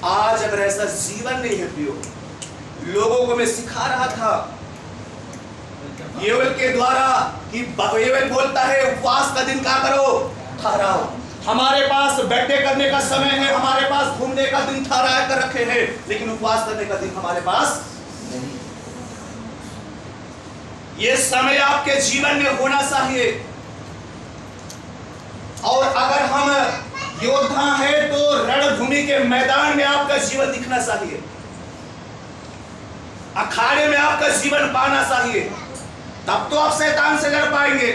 आज अगर ऐसा जीवन नहीं है प्रियो, लोगों को मैं सिखा रहा था योएल के द्वारा कि योएल बोलता है उपवास का दिन क्या करो, ठहराओ। हमारे पास बैठे करने का समय है, हमारे पास घूमने का दिन ठहरा कर रखे हैं, लेकिन उपवास करने का दिन हमारे पास नहीं। ये समय आपके जीवन में होना चाहिए। और अगर हम योद्धा है तो रणभूमि के मैदान में आपका जीवन दिखना चाहिए, अखाड़े में आपका जीवन पाना चाहिए, तब तो आप शैतान से लड़ पाएंगे।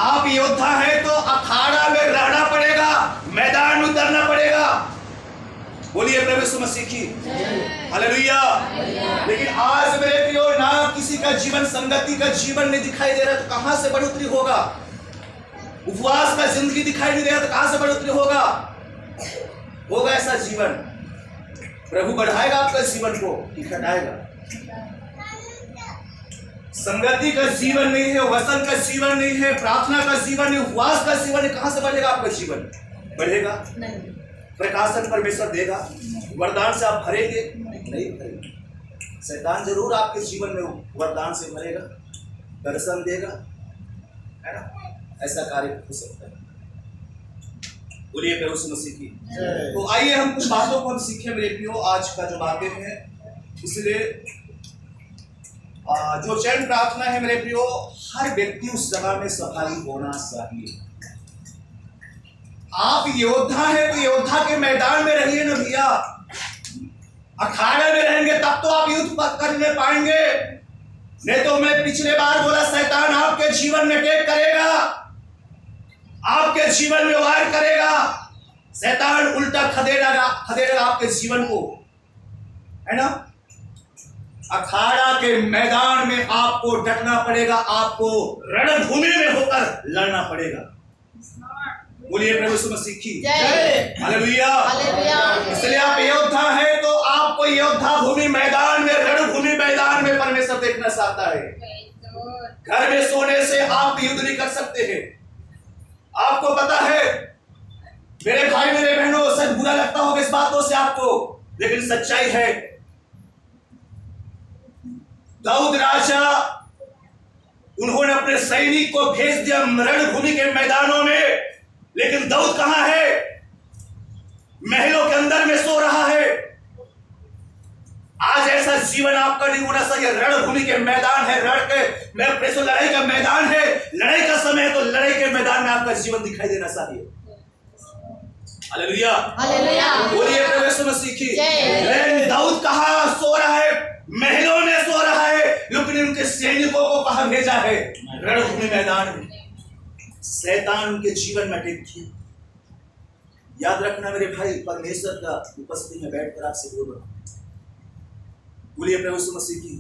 आप योद्धा है तो अखाड़ा में रहना पड़ेगा, मैदान में उतरना पड़ेगा। बोलिए प्रभु यीशु मसीह की हालेलुया। लेकिन आज मेरे प्रियो, ना किसी का जीवन संगति का जीवन नहीं दिखाई दे रहा, तो कहां से बढ़ोतरी होगा? उपवास का जिंदगी दिखाई नहीं दे रहा, तो कहां से बढ़ोतरी होगा? होगा ऐसा जीवन? प्रभु बढ़ाएगा आपका जीवन को कि घटाएगा? संगति का जीवन नहीं है, वचन का जीवन नहीं है, प्रार्थना का जीवन नहीं, उपवास का जीवन है, कहां से बढ़ेगा आपका जीवन? बढ़ेगा नहीं। प्रकाशन परमेश्वर देगा, वरदान से आप भरेंगे नहीं भरेंगे। शैतान जरूर आपके जीवन में वरदान से भरेगा, दर्शन देगा, है ना? ऐसा कार्य हो सकता है। बोलिए प्रभु यीशु मसीह की। तो आइए हम कुछ बातों को हम सीखें मेरे प्रियो, आज का जो बातें हैं। इसलिए जो चैन प्रार्थना है मेरे प्रियो, हर व्यक्ति उस जगह में सफाई होना चाहिए। आप योद्धा है तो योद्धा के मैदान में रहिए ना भैया। अखाड़े में रहेंगे तब तो आप युद्ध करने पाएंगे, नहीं तो मैं पिछले बार बोला शैतान आपके जीवन में अटैक करेगा, आपके जीवन में वार करेगा। शैतान उल्टा खदेड़ेगा आपके जीवन को, है ना? अखाड़ा के मैदान में आपको डटना पड़ेगा, आपको रणभूमि में होकर लड़ना पड़ेगा। बोलिए प्रभु यीशु मसीह की हालेलुया। इसलिए आप योद्धा है तो आपको योद्धा भूमि मैदान में, रणभूमि मैदान में परमेश्वर देखना चाहता है। घर में सोने से आप युद्ध नहीं कर सकते हैं। आपको पता है मेरे भाई मेरे बहनों, सच बुरा लगता होगा इस बातों से आपको, लेकिन सच्चाई है। दाऊद राजा, उन्होंने अपने सैनिक को भेज दिया रणभूमि के मैदानों में, लेकिन दाऊद कहां है? महलों के अंदर में सो रहा है। आज ऐसा जीवन आपका नहीं होना चाहिए। रणभूमि के मैदान है, लड़ाई का मैदान है, लड़ाई का समय है, तो लड़ाई के मैदान में आपका जीवन दिखाई देना चाहिए। Hallelujah hallelujah. बोलिए प्रभु यीशु मसीह की। लेकिन दाऊद कहां सो रहा है? महलों में सो रहा है, लेकिन उनके सैनिकों को कहां भेजा है? रणभूमि मैदान में। शैतान उनके जीवन में अटैक किया। याद रखना मेरे भाई, परमेश्वर का उपस्थिति में बैठकर आपसे बोल रहा हूं। बोलिए प्रभु यीशु मसीह की।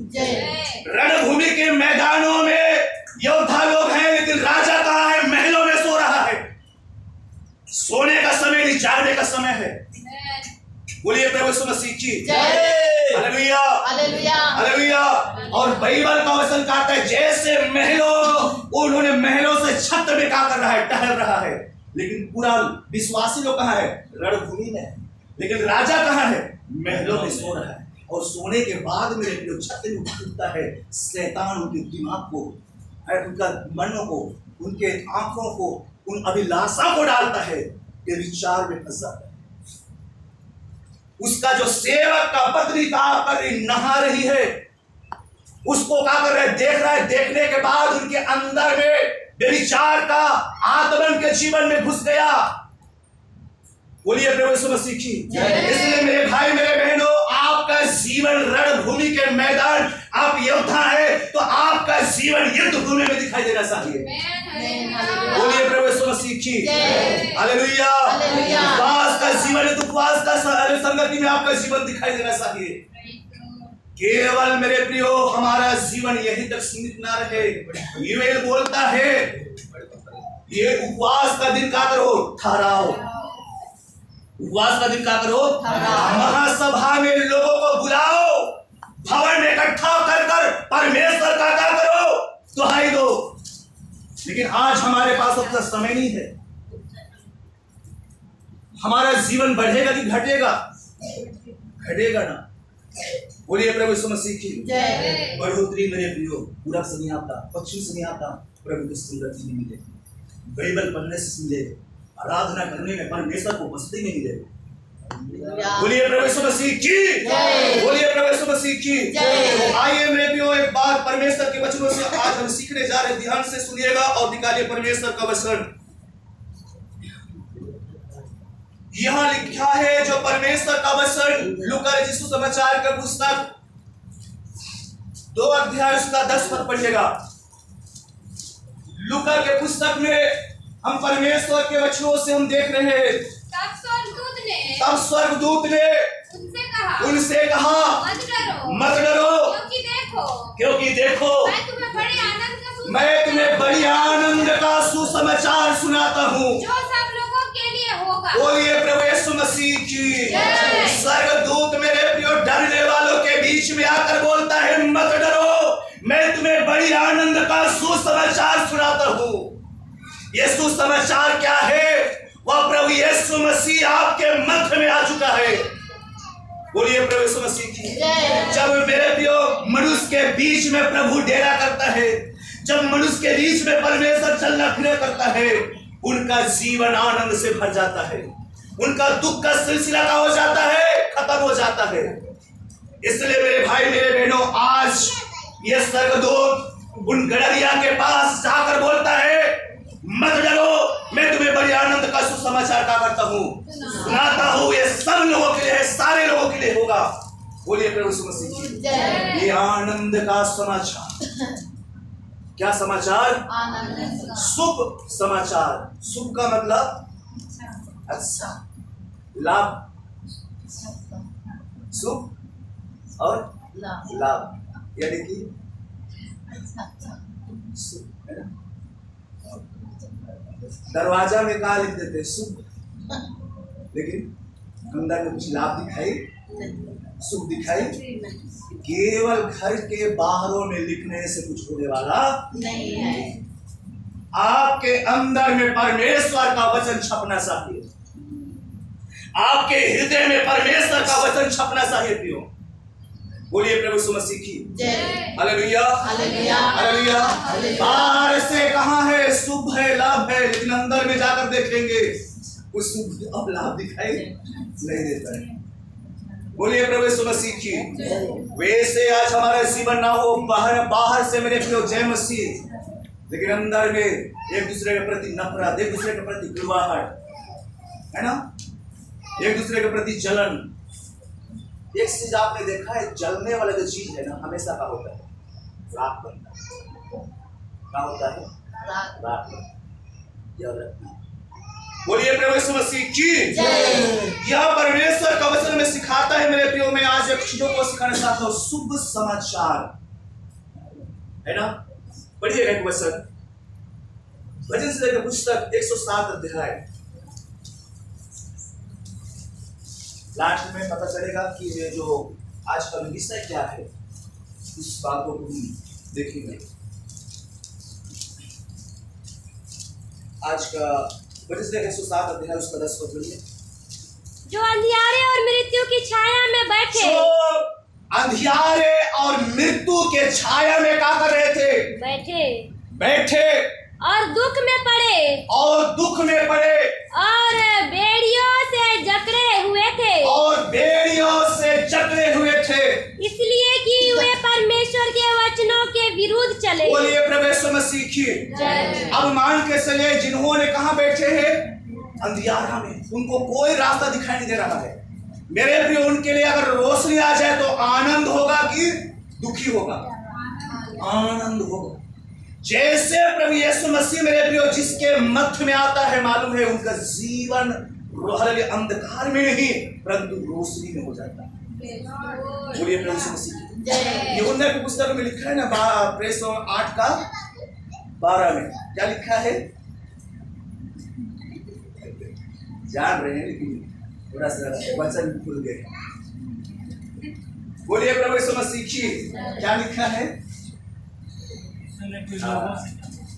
रणभूमि के मैदानों में योद्धा लोग हैं, लेकिन राजा कहां है? महलों में सो रहा है। सोने का समय नहीं, जागने का समय है। बोलिए प्रभु यीशु मसीह की हालेलुया हालेलुया हालेलुया। और बाइबल का वचन कहता है जैसे उन्होंने महलों से छत में क्या कर रहा है? टहल रहा है। लेकिन पूरा विश्वासी लोग कहां है? रणभूमि में। लेकिन राजा कहां है? महलों में सो रहा है। और सोने के बाद मेरे जो छत में उठता है, शैतान उनके दिमाग को, उनका मन को, उनके आंखों को, उन अभिलाषा को डालता है कि विचार में फंस जाता है। उसका जो सेवक का पत्नी का कर नहा रही है, उसको क्या कर रहा है? देख रहा है। देखने के बाद उनके अंदर में व्यभिचार का आत्मन के जीवन में घुस गया। बोलिए प्रभु यीशु मसीह की। इसलिए मेरे भाई मेरे बहनों, आपका जीवन रणभूमि के मैदान, आप योद्धा है तो आपका जीवन युद्ध भूमि में दिखाई देना चाहिए। बोलिए प्रभु यीशु मसीह की हालेलुया। उपवास का जीवन है तो उपवास का संगति में आपका जीवन दिखाई देना चाहिए। केवल मेरे प्रियो हमारा जीवन यही तक सीमित ना रहे। योएल बोलता है ये उपवास का दिन क्या करो? ठहराओ। उपवास का दिन क्या करो? महासभा में लोगों को बुलाओ, भवन में इकट्ठा कर परमेश्वर का क्या करो? दुहाई दो। लेकिन आज हमारे पास उतना समय नहीं है। हमारा जीवन बढ़ेगा कि घटेगा? घटेगा ना। बोलिए प्रभु यीशु मसीह की जय। बढ़ोतरी मेरे प्रियो पूरा से नहीं आता, पश्चिम से नहीं आता, प्रभु की सुंदरता में मिले, बाइबल पढ़ने से मिले, आराधना करने में परमेश्वर को बसते में मिले। बोलिए प्रभु यीशु मसीह की जय। बोलिए प्रभु यीशु मसीह की जय। तो आइए मेरे प्रियो एक बात परमेश्वर के वचनों से आज हम सीखने जा रहे हैं, ध्यान से सुनिएगा और निकालिए परमेश्वर का वचन। यहाँ लिखा है जो परमेश्वर का वचन लूका रचित समाचार का पुस्तक 2 अध्याय उसका 10 पद पढ़िएगा। लूका के पुस्तक में हम परमेश्वर के वचनों से हम देख रहे हैं। तब स्वर्गदूत ने उनसे कहा मत डरो, क्योंकि देखो मैं तुम्हें बड़ी आनंद का सुसमाचार सुनाता हूँ। बोलिए प्रभु यीशु मसीह की। स्वर्गदूत मेरे प्रियो डरने वालों के बीच में आकर बोलता है मत डरो, मैं तुम्हें बड़ी आनंद का सुसमाचार सुनाता हूँ। ये सुसमाचार क्या है? वह प्रभु यीशु मसीह आपके मध्य में आ चुका है। बोलिए प्रभु यीशु मसीह की। जब मेरे प्रियो मनुष्य के बीच में प्रभु डेरा करता है, जब मनुष्य के बीच में परमेश्वर चलना फिरना करता है, उनका जीवन आनंद से भर जाता है, उनका दुख का सिलसिला का हो जाता है, खत्म हो जाता है। इसलिए मेरे भाई मेरे बहनों, आज ये स्वर्गदूत उन गड़रिया के पास जाकर बोलता है मत डरो, मैं तुम्हें बड़ी आनंद का सुसमाचार का करता हूँ, सुनाता हूँ। ये सब लोगों के लिए है, सारे लोगों के लिए होगा। बोलिए प्रभु यीशु मसीह की। ये आनंद का समाचार। क्या समाचार? शुभ समाचार। शुभ का मतलब अच्छा, लाभ, शुभ और लाभ, यानी कि शुभ है ना। दरवाजा में कहा लिख देते शुभ, लेकिन अंदर में कुछ लाभ दिखाई, शुभ दिखाई। केवल घर के बाहरों में लिखने से कुछ होने वाला नहीं है। आपके अंदर में परमेश्वर का वचन छपना चाहिए, आपके हृदय में परमेश्वर का वचन छपना चाहिए। प्रियो बोलिए प्रभु यीशु मसीह की हालेलुया हालेलुया हालेलुया। बाहर से कहाँ है शुभ है, लाभ है, लेकिन अंदर में जाकर देखेंगे कुछ शुभ और लाभ दिखाई नहीं देता है। बोलिए प्रभु यीशु मसीह की। वैसे आज हमारा जीवन ना हो, बाहर से मेरे प्रियो जय मसीह, लेकिन अंदर में एक दूसरे के प्रति नफरत, एक दूसरे के प्रति गिरवाहट है ना, एक दूसरे के प्रति जलन। एक चीज आपने देखा है, जलने वाला जो चीज है ना हमेशा क्या होता है? राख बनता है। क्या होता है? राख बनता है। याद रखना। बोलिए प्रभु यीशु मसीह की। यह परमेश्वर का वचन में सिखाता है मेरे प्रियो। मैं आज एक चीजों को सिखाना चाहता हूँ, शुभ समाचार है ना। पढ़िएगा एक वचन, भजन से लेकर पुस्तक 107 अध्याय। लास्ट में पता चलेगा कि ये जो आज का विषय क्या है, उस बातों को हम देखेंगे। आज का भजन से लेकर 107 अध्याय उसका 10 पद पढ़िए। जो अंधियारे और मृत्यु की छाया में बैठे, जो अंधियारे और मृत्यु के छाया में क्या कर रहे थे? बैठे और दुख में पड़े, और बेड़ियों से जकड़े हुए थे, इसलिए कि वे परमेश्वर के वचनों के विरुद्ध चले। बोलिए प्रभु यीशु मसीह की। अब मान के चले जिन्होंने कहाँ बैठे हैं? अंधियारा में। उनको कोई रास्ता दिखाई नहीं दे रहा है। मेरे प्रिय, उनके लिए अगर रोशनी आ जाए तो आनंद होगा कि दुखी होगा? आनंद होगा। जैसे प्रभु यीशु मसीह मेरे प्रियो जिसके मध्य में आता है, मालूम है उनका जीवन अंधकार में नहीं परंतु रोशनी में हो जाता है। बोलिए प्रभु यीशु मसीह। यूहन्ना की पुस्तक में लिखा है ना, प्रेस 8 का 12 में क्या लिखा है? जान रहे हैं लेकिन थोड़ा सा वचन भूल गए। बोलिए प्रभु यीशु मसीह की। क्या लिखा है?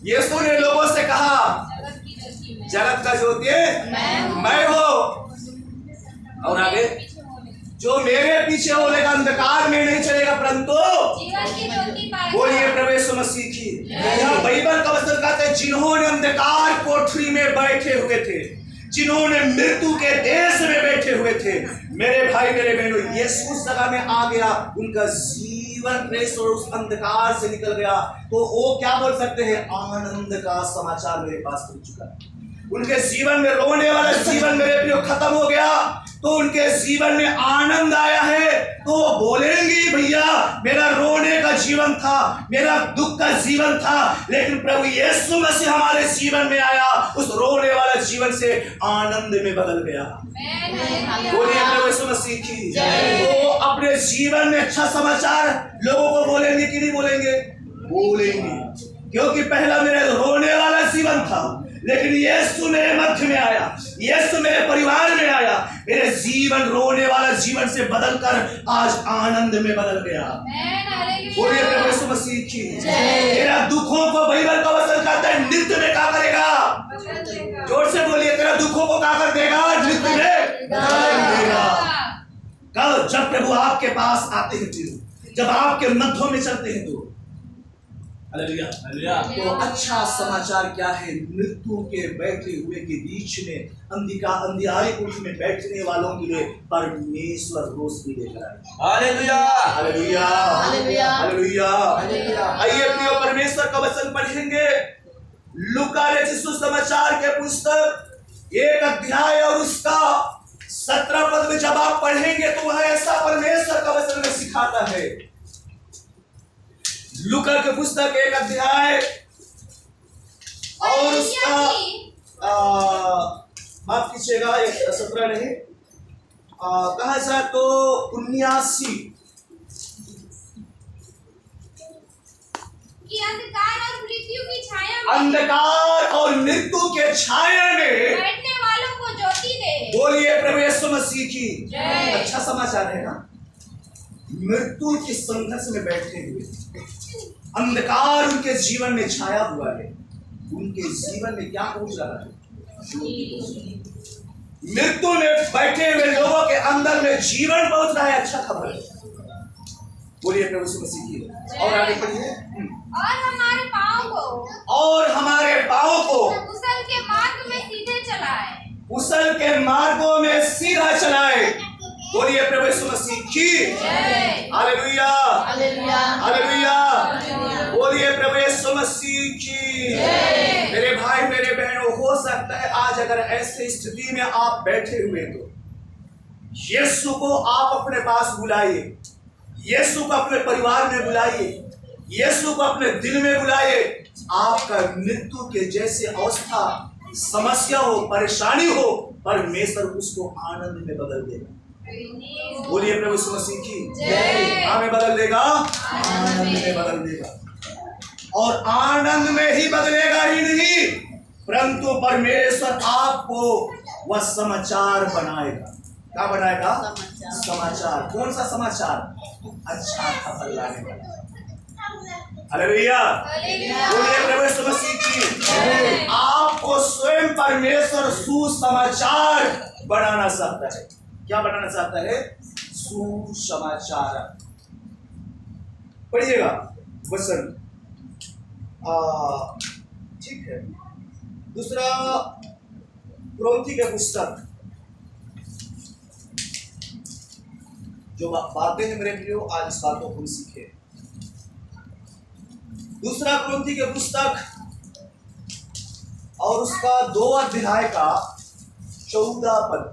यीशु ने लोगों से कहा, जगत का ज्योति मैं हो। और आगे जो मेरे पीछे बोलेगा अंधकार में नहीं चलेगा परंतु जीवन की ज्योति पाएगा। बोलिए प्रभु यीशु मसीह की। यहाँ बाइबल का वचन कहते हैं जिन्होंने अंधकार कोठरी में बैठे हुए थे, जिन्होंने मृत्यु के देश में बैठे हुए थे, मेरे भाई मेरे बहनों, यीशु उस जगह में आ गया, उनका जीवन प्रेस और उस अंधकार से निकल गया, तो वो क्या बोल सकते हैं? आनंद का समाचार मेरे पास पहुंच चुका है। उनके जीवन में रोने वाला जीवन मेरे प्रियो खत्म हो गया, तो उनके जीवन में आनंद आया है, तो वो बोलेंगी भैया मेरा रोने का जीवन था, मेरा दुख का जीवन था, लेकिन प्रभु यीशु मसीह हमारे जीवन में आया, उस रोने वाला जीवन से आनंद में बदल गया। बोलिए प्रभु यीशु मसीह की। तो अपने जीवन में अच्छा समाचार लोगों को बोलेंगे कि नहीं बोलेंगे? बोलेंगे, क्योंकि पहला मेरा रोने वाला जीवन था, लेकिन यीशु मेरे मध्य में आया, यीशु मेरे परिवार में आया, मेरे जीवन रोने वाला जीवन से बदलकर आज आनंद में बदल गया। बोलिए प्रभु यीशु मसीह की। तेरा दुखों को बाइबल का वचन कहता है नृत्य में क्या करेगा? जोर से बोलिए, तेरा दुखों को क्या कर देगा? नृत्य में देगा। कल जब प्रभु आपके पास आते हैं, जब आपके मध्यों में चलते हैं, तो तो अच्छा समाचार क्या है? मृत्यु के बैठे हुए के बीच में अंधियारे कुछ में बैठने वालों के लिए परमेश्वर रोशनी देकर आए। Hallelujah, hallelujah, hallelujah, hallelujah. आइए प्रिय परमेश्वर का वचन पढ़ेंगे। लूका रचित सुसमाचार के पुस्तक 1 अध्याय और उसका 17 पद में जब आप पढ़ेंगे तो वह ऐसा परमेश्वर का वचन में सिखाता है। लूका के पुस्तक 1 अध्याय और उसका माफ कीजिएगा 17 नहीं, कहा जाए तो 79 कि अंधकार और मृत्यु की छाया में, अंधकार और मृत्यु के छाया में बैठने वालों को ज्योति दे। बोलिए प्रभु यीशु मसीह की। अच्छा समाचार है ना? मृत्यु के संघर्ष में बैठे हुए, अंधकार उनके जीवन में छाया हुआ है, उनके जीवन में क्या पहुंच रहा है? मृत्यु में बैठे हुए लोगों के अंदर में जीवन पहुंच रहा है। अच्छा खबर है। बोलिए प्रभु यीशु मसीह की। और आगे पढ़िए। और हमारे पाँव को, और हमारे पाँव को उसल के मार्ग में सीधे चलाए, उसल के मार्गों में सीधा चलाए। बोलिए प्रभु यीशु मसीह की। Hallelujah, hallelujah, hallelujah. बोलिए प्रभु यीशु मसीह की। मेरे भाई मेरे बहनों, हो सकता है आज अगर ऐसी स्थिति में आप बैठे हुए, तो यीशु को आप अपने पास बुलाइए, यीशु को अपने परिवार में बुलाइए, यीशु को अपने दिल में बुलाइए। आपका मृत्यु के जैसे अवस्था, समस्या हो, परेशानी हो, परमेश्वर उसको आनंद में बदल देगा। बोलिए प्रभु यीशु मसीह की। हमें बदल देगा, आनंद में बदल देगा। और आनंद में ही बदलेगा ही नहीं, परंतु परमेश्वर आपको वह समाचार बनाएगा। क्या बनाएगा? समाचार। कौन सा समाचार? अच्छा खबर लाने वाला। हालेलुया, बोलिए प्रभु यीशु मसीह की। आपको स्वयं परमेश्वर सुसमाचार बनाना चाहता है। क्या बनाना चाहता है? सुसमाचार। पढ़िएगा वचन, ठीक है। दूसरा कुरिन्थी के पुस्तक, जो बातें हैं मेरे प्रियो, आज इस बातों को हम सीखे। दूसरा कुरिन्थी के पुस्तक और उसका 2 अध्याय का 14 पद।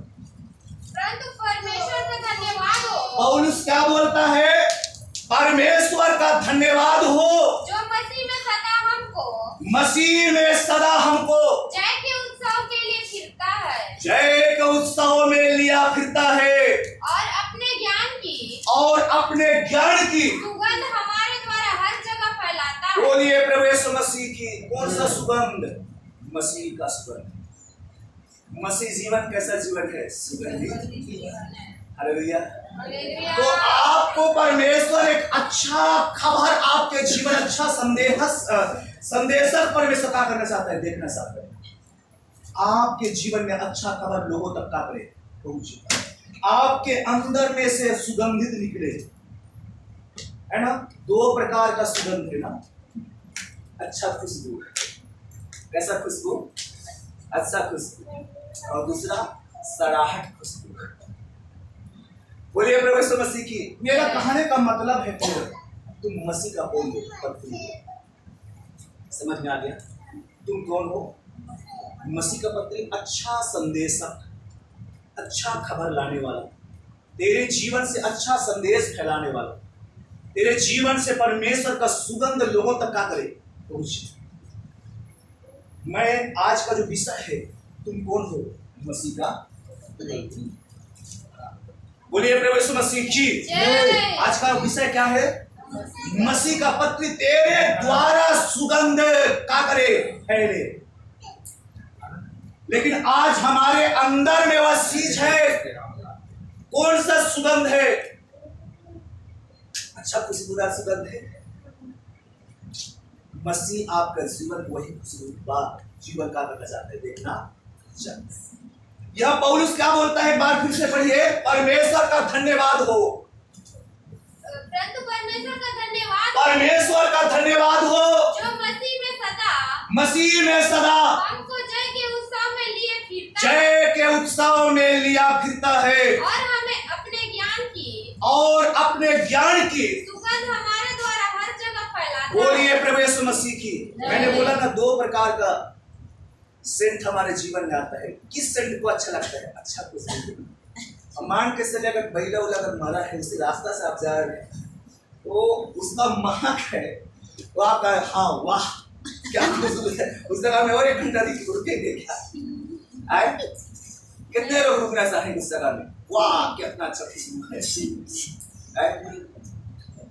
परंतु परमेश्वर का धन्यवाद हो। पौलुस क्या बोलता है? परमेश्वर का धन्यवाद हो, जो मसीह में सदा हमको जय के उत्सव के लिए फिरता है, जय के उत्सव में लिया फिरता है, और अपने ज्ञान की सुगंध हमारे द्वारा हर जगह फैलाता है। बोलिए प्रभु यीशु मसीह की। कौन सा सुगंध? मसीह का सुगंध। मसीह जीवन कैसा जीवन है? सुगंधित। हालेलुया। तो आपको परमेश्वर एक अच्छा खबर, आपके जीवन अच्छा संदेशक परमेश्वर क्या करना चाहता है? देखना चाहता है आपके जीवन में अच्छा खबर लोगों तक का करे पहुंचे। आपके अंदर में से सुगंधित निकले, है ना। दो प्रकार का सुगंध है ना, अच्छा खुशबू, कैसा खुशबू, अच्छा खुशबू, और दूसरा सराहट खुशबू। बोलिए प्रभु यीशु मसीह की। मेरा कहने का मतलब है कि तुम मसीह का कौन पत्री हो, समझ में आ गया? तुम कौन हो? मसीह का पत्री, अच्छा संदेशक, अच्छा खबर लाने वाला, तेरे जीवन से अच्छा संदेश फैलाने वाला, तेरे जीवन से परमेश्वर का सुगंध लोगों तक का करे पहुंचे। मैं आज का जो विषय है, तुम कौन हो? मसीह का पत्री। बोलिए प्रभु यीशु मसीह की। आज का विषय क्या है? मसीह का पत्री तेरे द्वारा सुगंध का करे फैले। लेकिन आज हमारे अंदर में वह चीज है, कौन सा सुगंध है? अच्छा खुशबूदार सुगंध है। मसीह आपका जीवन वही खुशबूदार जीवन का करना चाहते हैं, देखना चाहते। यह पौलुस क्या बोलता है? बार फिर से पढ़िए। परमेश्वर का धन्यवाद हो, परंतु परमेश्वर का धन्यवाद, परमेश्वर का धन्यवाद हो जो मसीह में सदा हमको जय के उत्सव में लिए फिरता है, जय के उत्सव में लिया फिरता है, और हमें अपने ज्ञान की सुगंध हमारे द्वारा हर जगह फैलाता है। बोलिए प्रभु यीशु मसीह की। मैंने बोला ना, दो प्रकार का सेंट हमारे जीवन में आता है। किस सेंट को अच्छा लगता है? अच्छा खुशबू। मान के चले अगर बैला उला अगर मरा है, उसी रास्ता से आप जा रहे हैं, तो उसका महक है, तो आपका हाँ वाह क्या खुशबू है। उस जगह में और एक घंटा रुकेंगे क्या? आए कितने लोग रुकना चाहेंगे उस जगह में? वाह कितना अच्छा खुशबू है।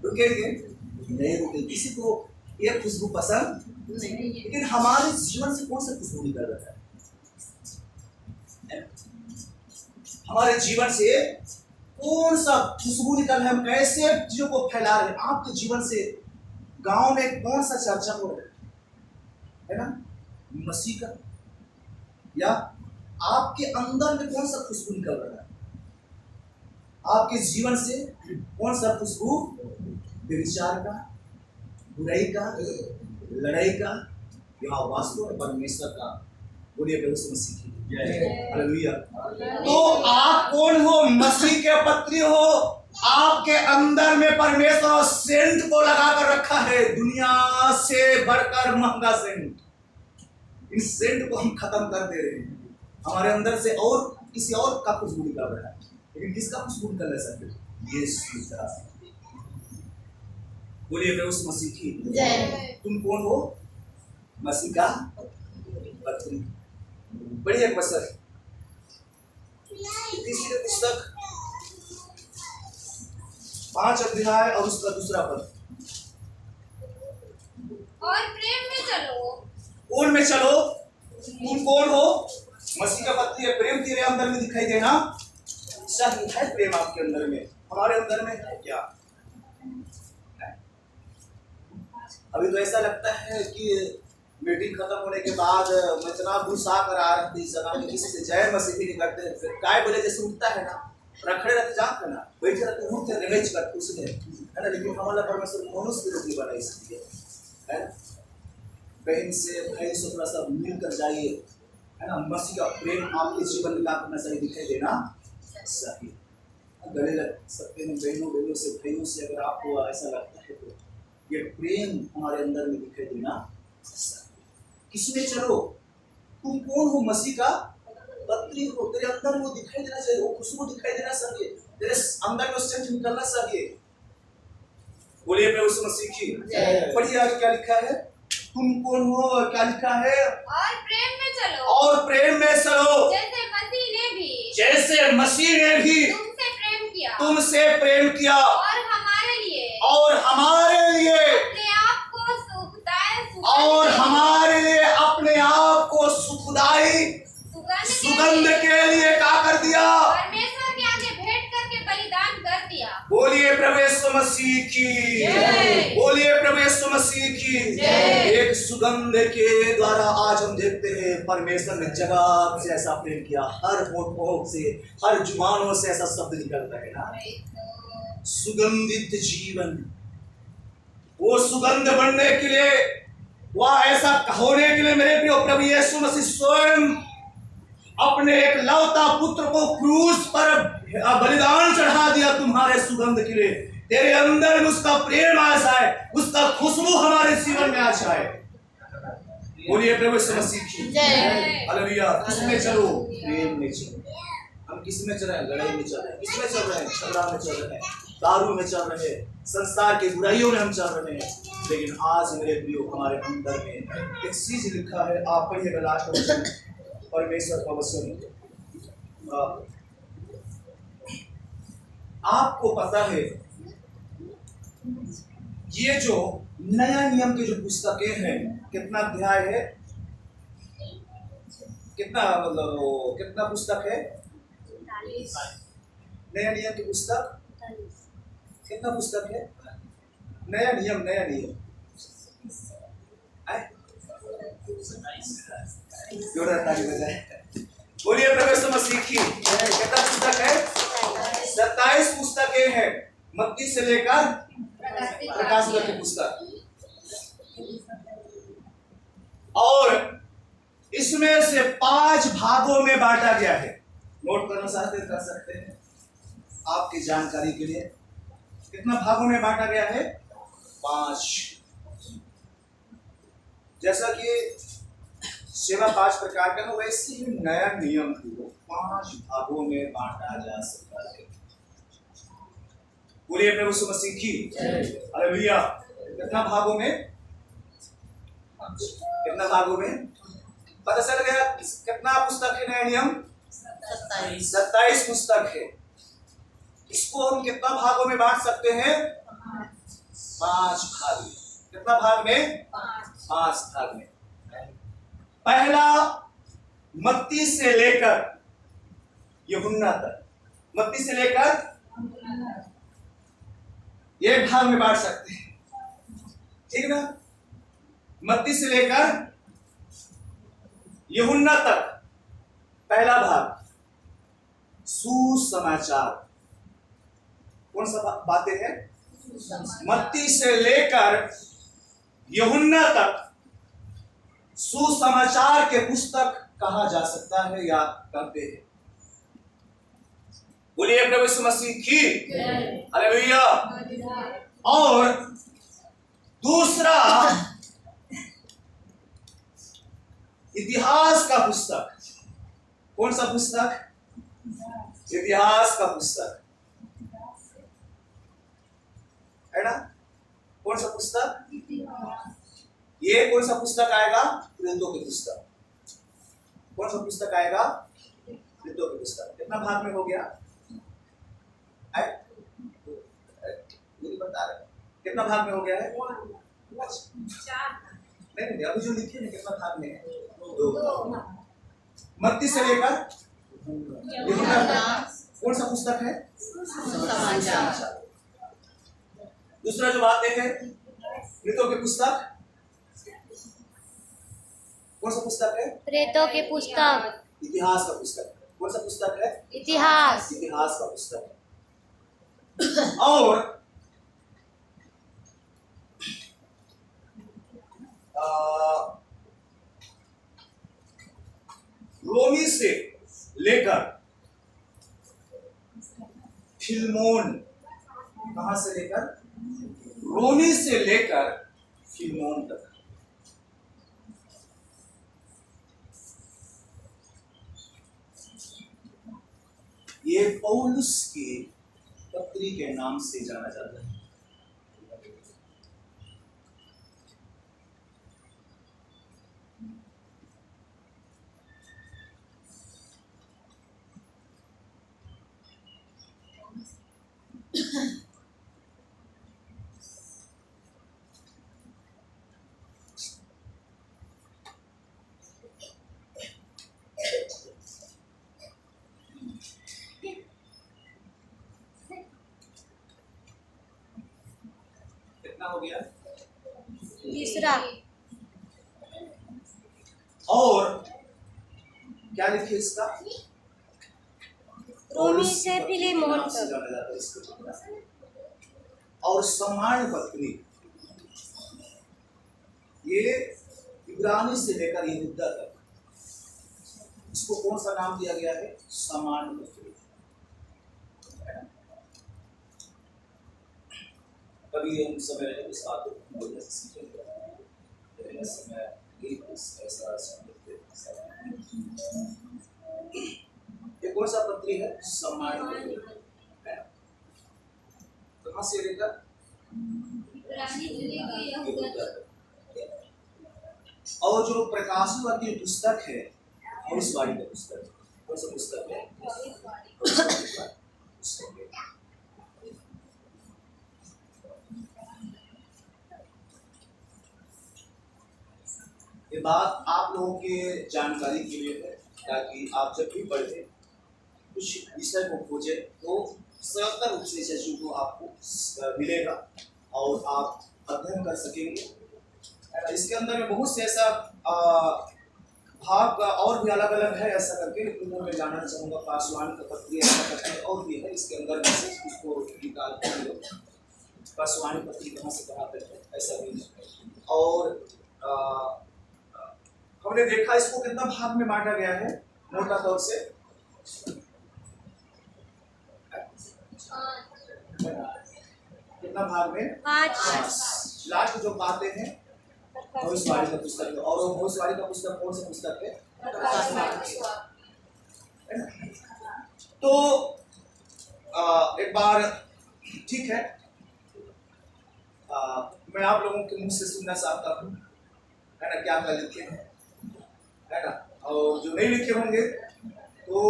रुकेंगे नहीं? रुकेंगे। किसी को ये खुशबू पसंद नहीं, लेकिन हमारे जीवन से कौन सा खुशबू निकल रहा है? हमारे जीवन से कौन सा खुशबू निकल रहा है? हम कैसे चीजों को फैला रहे हैं? आपके जीवन से गांव में कौन सा चर्चा हो रहा है ना, मसीह का? या आपके अंदर में कौन सा खुशबू निकल रहा है? आपके जीवन से कौन सा खुशबू? व्यभिचार का, बुराई का, लड़ाई का, या वास्तव में परमेश्वर का? बोलिए प्रभु यीशु मसीह की हालेलुया। तो आप कौन हो? मसीह के पत्री हो। आपके अंदर में परमेश्वर और सेंट को लगा कर रखा है, दुनिया से बढ़कर महंगा सेंट। इस सेंट को हम खत्म कर दे रहे हैं। हमारे अंदर से और किसी और का खुशबू निकल रहा है, लेकिन किसका खुशबू निकल रहा है? यीशु का। बोलिए प्रभु यीशु मसीह की जय। तुम कौन हो? मसीह का पत्री। बढ़िया क्वेश्चन। तीसरी पुस्तक 5 अध्याय और उसका दूसरा पद। और प्रेम में चलो। कौन में चलो? तुम कौन हो? मसीह का पत्री है। प्रेम तेरे अंदर में दिखाई देना चाहिए। है प्रेम आपके अंदर में? हमारे अंदर में है क्या? अभी तो ऐसा लगता है कि मीटिंग खत्म होने के बाद मैं इतना गुस्सा कर आ रहा थी, जगह में किसी से जय मसीह भी नहीं करते, फिर काय बोले जैसे उठता है ना, रखड़े रहते जानते ना, बैठे रहते उठते रिवेज करते उसने, है ना। लेकिन हमारा परमेश्वर मनुष्य की रोटी बना, इसलिए है ना। बहन से भाई से थोड़ा सा मिलकर जाइए, है ना। मसीह का प्रेम आपके जीवन में करना चाहिए, दिखाई देना चाहिए। गले लग सकते हैं बहनों से, भाइयों से। अगर आपको ऐसा लगता है तो ये प्रेम हमारे अंदर में दिखाई देना चाहिए। किसमें चलो? तुम कौन हो? मसीह का पत्री हो। तेरे अंदर वो दिखाई देना चाहिए, वो खुशबू दिखाई देना चाहिए, तेरे अंदर में सेंट निकलना चाहिए। बोलिए प्रभु यीशु मसीह की पढ़िए आगे क्या लिखा है? तुम कौन हो? क्या लिखा है? और प्रेम में चलो। और प्रेम में चलो, जैसे मसीह ने भी तुमसे प्रेम किया और हमारे लिए अपने आप को सुखदाई सुगंध के लिए क्या कर दिया? परमेश्वर के आगे भेंट करके बलिदान कर दिया। बोलिए प्रभु यीशु मसीह की, बोलिए प्रभु यीशु मसीह की। एक सुगंध के द्वारा आज हम देखते हैं परमेश्वर ने जगत से ऐसा प्रेम किया, हर होठों से, हर जुबानों से ऐसा शब्द निकलता है ना, सुगंधित जीवन। वो सुगंध बढ़ने के लिए, वह ऐसा होने के लिए मेरे प्रिय प्रभु यीशु मसीह स्वयं अपने एक लौता पुत्र को क्रूस पर बलिदान चढ़ा दिया तुम्हारे सुगंध के लिए। तेरे अंदर में उसका प्रेम आ जाए, उसका खुशबू हमारे जीवन में आ जाए। बोलिए प्रभु यीशु मसीह की जय। हालेलुया। किसमें चलो? प्रेम में चलो। हम किस में चल रहे हैं? लड़ाई में चल रहे हैं। किसमें चल रहे हैं? झगड़ा में चल रहे हैं, दारू में चल रहे हैं, संसार के बुराइयों में हम चल रहे हैं। लेकिन आज मेरे प्रियो हमारे अंदर में एक चीज लिखा है, आप पढ़िएगा लास्ट वचन, परमेश्वर का वचन। आपको पता है ये जो नया नियम की जो पुस्तकें हैं, कितना अध्याय है, कितना मतलब कितना पुस्तक है? नया नियम की पुस्तक कितना पुस्तक है? नया नियम बोलिए प्रभु यीशु मसीह की। कितना पुस्तक है? 27 पुस्तकें हैं, मत्ती से लेकर प्रकाश की पुस्तक। और इसमें से 5 भागों में बांटा गया है। नोट करना चाहते कर सकते हैं आपकी जानकारी के लिए। कितना भागों में बांटा गया है? 5। जैसा कि सेवा 5 प्रकार का, वैसे ही नया नियम को 5 भागों में बांटा जा सकता है। बोलिए प्रभु यीशु मसीह की हालेलुया। कितना भागों में? कितना भागों में? पता चल गया कितना पुस्तक है नया नियम? 27 पुस्तक है। इसको हम कितना भागों में बांट सकते हैं? 5 भाग में। कितना भाग में? 5 भाग में। पहला मत्ती से लेकर यूहन्ना तक, मत्ती से लेकर एक भाग में बांट सकते हैं, ठीक ना? मत्ती से लेकर यूहन्ना तक पहला भाग सुसमाचार। कौन सा बातें हैं? मत्ती से लेकर यूहन्ना तक सुसमाचार के पुस्तक कहा जा सकता है या कहते हैं। बोलिए प्रभु यीशु मसीह की हालेलुया। और दूसरा इतिहास का पुस्तक। कौन सा पुस्तक? इतिहास का पुस्तक है ना? कौन सा पुस्तक? ये कौन सा पुस्तक आएगा? प्रेरितों की पुस्तक। कौन सा पुस्तक आएगा? प्रेरितों की पुस्तक। कितना भाग में हो गया? बता रहे कितना भाग में हो गया है? नहीं, अभी जो लिखे हैं कितना भाग में है? 2। मत्ती से लेकर कौन सा पुस्तक है? दूसरा जो बात है प्रेरितों की पुस्तक। कौन सा पुस्तक है? प्रेरितों की पुस्तक। इतिहास का पुस्तक। कौन सा पुस्तक है? इतिहास का पुस्तक। और रोमी से लेकर फिलमोन। कहां से लेकर? रोमी से लेकर फिलमोन तक। ये पौलुस की पत्री के नाम से जाना जाता है। कितना हो गया? तीसरा। और क्या लिखे इसका? रोमी से फिलेमोन तक। जाना जाता है इसको। और सामान्य पत्री, ये इब्रानी से लेकर यहूदा तक, इसको कौन सा नाम दिया गया है? सामान्य पत्री। कभी हम समय रहे इस बात को बोलने से सीखेंगे, लेकिन इस समय ऐसा ये कौन सा पत्री है? सामान्य पत्री। कहाँ से लेकर? और जो प्रकाशवाक्य की पुस्तक है, भविष्यवाणी का पुस्तक, कौन सा पुस्तक है? ये बात आप लोगों के जानकारी के लिए है, ताकि आप जब भी पढ़े कुछ विषय को खोजे तो सरलता रूप से विषय को आपको मिलेगा और आप अध्ययन कर सकेंगे। इसके अंदर में बहुत से ऐसा भाग और भी अलग अलग है ऐसा करके, लेकिन मैं जानना चाहूँगा पासवान का पत्री ऐसा करके और भी है इसके अंदर में से उसको निकाल कर पासवानी पत्री कहाँ से कहाँ तक है ऐसा भी है। और हमने देखा इसको कितना भाग में बांटा गया है मोटा तौर से? कितना भाग में? 5। लास्ट जो बातें हैं भविष्यवाणी का पुस्तक, और वो भविष्यवाणी का पुस्तक कौन सा पुस्तक है? तो एक बार ठीक है, मैं आप लोगों के मुंह से सुनना चाहता हूँ, है ना, क्या क्या लिखे हैं, है ना, और जो नहीं लिखे होंगे तो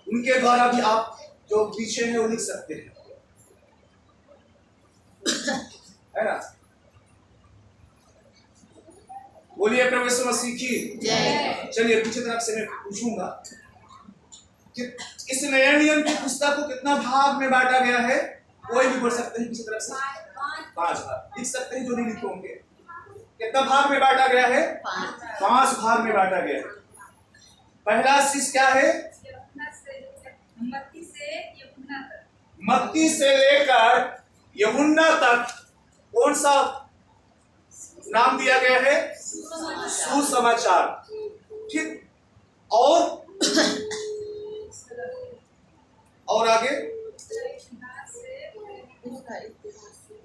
उनके द्वारा भी आप जो पीछे है वो लिख सकते हैं, है ना। बोलिए प्रभु यीशु मसीह की जय। चलिए पीछे तरफ से मैं पूछूंगा कि इस नए नियम की पुस्तक को कितना भाग में बांटा गया है? कोई भी बोल सकते हैं पीछे तरफ से? 5 भाग लिख सकते हैं जो नहीं लिखे होंगे। कितना भाग में बांटा गया है? 5 भाग में बांटा गया है। पहला शीर्ष क्या है? मत्ती से लेकर यूहन्ना तक कौन सा नाम दिया गया है? सुसमाचार। ठीक, और आगे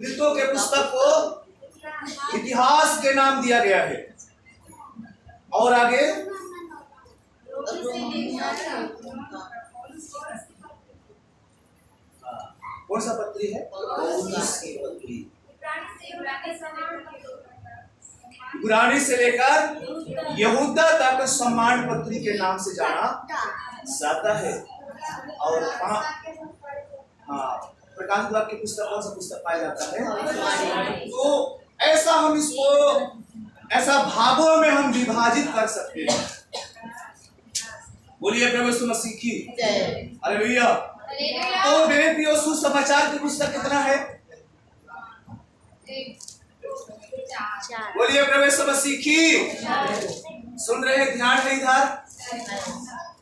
मृतों के पुस्तक को इतिहास के नाम दिया गया है। और आगे कौन सा पत्री है? इब्रानी से लेकर यहूदा तक सम्मान पत्री के नाम से जाना जाता है। और प्रकाश वाक्य की पुस्तक कौन सा पुस्तक पाया जाता है? तो ऐसा हम इसको ऐसा भागों में हम विभाजित कर सकते हैं। बोलिए प्रभु यीशु मसीह की जय। हालेलुया। तो मेरे प्रिय सुसमाचार की पुस्तक कितना है? 4। बोलिए प्रभु यीशु मसीह की। सुन रहे हैं? ध्यान है इधर।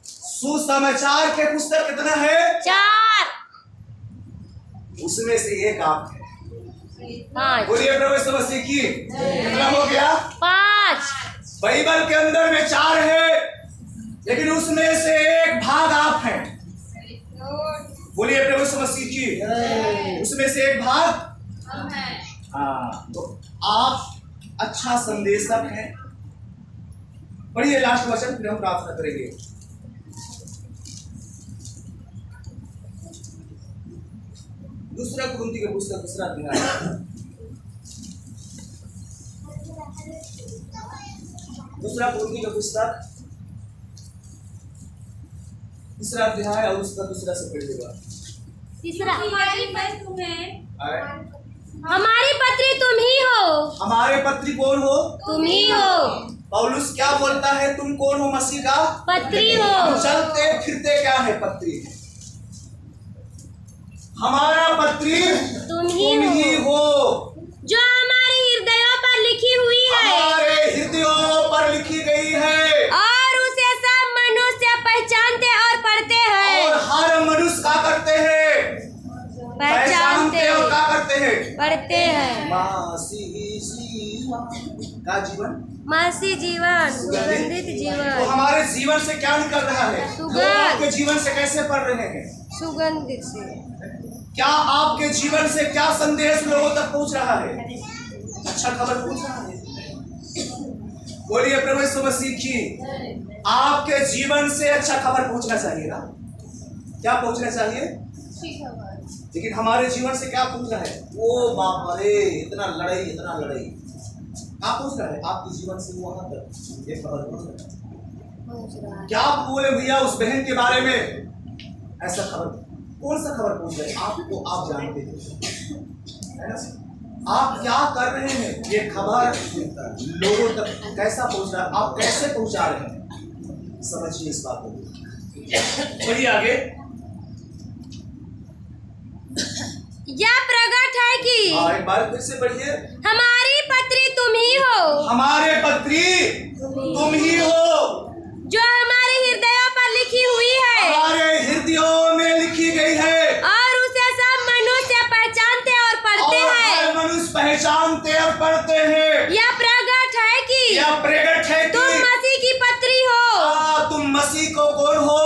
सुसमाचार के पुस्तक कितना है? 4। उसमें से एक आप है। 5। बोलिए प्रभु यीशु मसीह की। कितना हो गया? 5। बाइबल के अंदर में 4 है, लेकिन उसमें से एक भाग आप हैं। बोलिए प्रभु यीशु मसीह की। उसमें से एक भाग हम हैं। हाँ, तो आप अच्छा संदेशक हैं। पढ़िए लास्ट वचन, फिर हम प्रार्थना करेंगे। दूसरा कुरिन्थी की पुस्तक 2 अध्याय, दूसरा कुरिन्थी की पुस्तक 3 अध्याय और उसका 2 से पढ़िएगा। 3 हमारी पत्री तुम ही हो। हमारे पत्री कौन हो? तुम ही हो। पौलुस क्या बोलता है? तुम कौन हो? मसीह का पत्री हो। चलते फिरते क्या है? पत्री। हमारा पत्री तुम ही हो, जो हमारे हृदयों पर लिखी हुई है, हमारे हृदयों पर लिखी गई है, और उसे सब मनुष्य पहचानते और पढ़ते हैं। और हर मनुष्य क्या करते हैं? पहचानते और क्या करते हैं? पढ़ते हैं। मसीही जीवन का जीवन, मसीह जीवन, सुगंधित तो जीवन, हमारे जीवन से क्या निकल रहा है? सुगंध। वो आपके जीवन से कैसे पढ़ रहे हैं? सुगंधित से। क्या आपके जीवन से क्या संदेश लोगों तक पहुंच रहा है? अच्छा खबर पहुंच रहा है। बोलिए प्रभु यीशु मसीह की। आपके जीवन से अच्छा खबर पहुंचना चाहिए ना? क्या पहुंचना चाहिए? लेकिन हमारे जीवन से क्या पहुंच रहा है? ओ बाप रे, इतना लड़ाई, इतना लड़ाई। क्या पहुंच रहा है आपके जीवन से वहां तक? ये खबर पहुंच रहा है। क्या आप बोले भैया उस बहन के बारे में? ऐसा खबर, कौन सा खबर पहुंच रहा है आपको? आप जानते हैं है ना? आप क्या कर रहे हैं? ये खबर लोगों तक कैसा पहुंच रहा है? आप कैसे पहुंचा रहे हैं? समझिए इस बात को। बढ़िए आगे। यह प्रकट है कि एक बार फिर से बढ़िए। हमारी पत्री तुम ही हो, हमारे पत्री तुम ही हो, जो हमारे हृदयों पर लिखी हुई है, हमारे हृदयों में लिखी गई है, और उसे सब मनुष्य पहचानते और पढ़ते हैं। हर मनुष्य पहचानते और पढ़ते हैं। यह प्रकट है कि यह प्रकट है कि तुम मसीह की पत्री हो। तुम मसीह को कौन हो?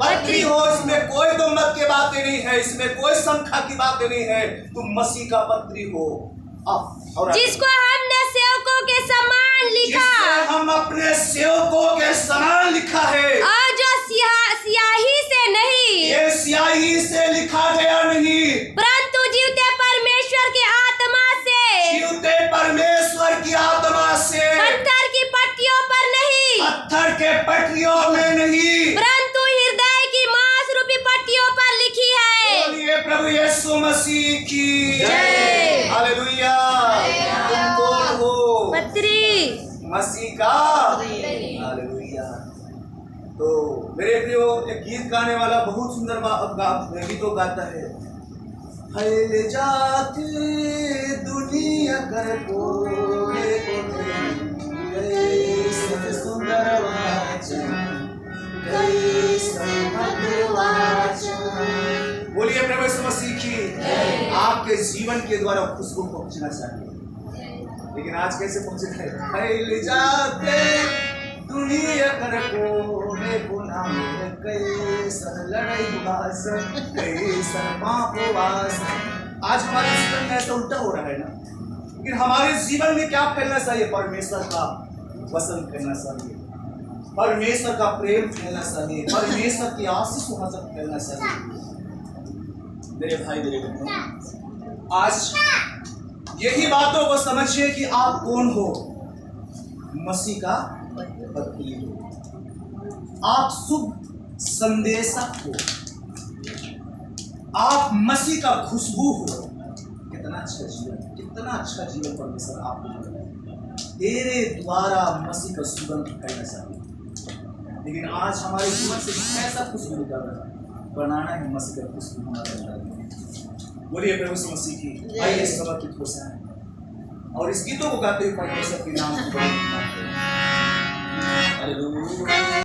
पत्री हो। इसमें कोई दो मत की बातें नहीं है, इसमें कोई संख्या की बातें नहीं है। तुम मसीह का पत्री हो। और जिसको हमने सेवकों के समान लिखा, हम अपने सेवकों के समान लिखा है, और जो स्याही से नहीं, ये स्याही से लिखा गया नहीं, परंतु जीवते परमेश्वर की आत्मा से, जीवते परमेश्वर की आत्मा से, पत्थर की पट्टियों पर नहीं, पत्थर के पट्टियों में नहीं, परंतु हृदय की मांस रूपी पट्टियों पर लिखी है। बोलिए प्रभु यीशु मसीह की जय। हालेलुया। तुम कौन हो? पत्री मसीह का। हालेलुया। तो मेरे प्रियो, एक गीत गाने वाला बहुत सुंदर गीतों गाता है। फैल जाती दुनिया कर कोने कोने, कैसे सुंदर वाचन, कैसे मधुर वाचन। बोलिए प्रभु यीशु मसीह की। आपके जीवन के द्वारा खुशबू पहुंचना चाहिए, लेकिन आज कैसे पहुंचे थे? फैल जाते दुनिया कर कोने कोने, कैसन लड़ाई भाषण, कैसन पाप वासन। आज हमारे जीवन में ऐसा उल्टा हो रहा है ना। लेकिन हमारे जीवन में क्या फैलना चाहिए? परमेश्वर का वचन फैलना चाहिए, परमेश्वर का प्रेम फैलना चाहिए, परमेश्वर की आशीष वहां तक फैलना चाहिए। मेरे भाई, मेरे बहनों, आज यही बातों को समझिए कि आप कौन हो। मसीह का पत्री हो, आप शुभ संदेशक हो, आप मसीह का खुशबू हो। कितना अच्छा जीवन, कितना अच्छा जीवन परमेश्वर आपको दिया है। तेरे द्वारा मसीह का सुगंध फैलना चाहिए। लेकिन आज हमारे जीवन से कैसा खुशबू निकल रहा है? बनाना है मसीह का खुशबू हमारे अंदर। बोलिए प्रभु यीशु मसीह की। आइए समर्पित हो जाएं और इस गीतों को गाते हुए परमेश्वर के नाम को हालेलुया।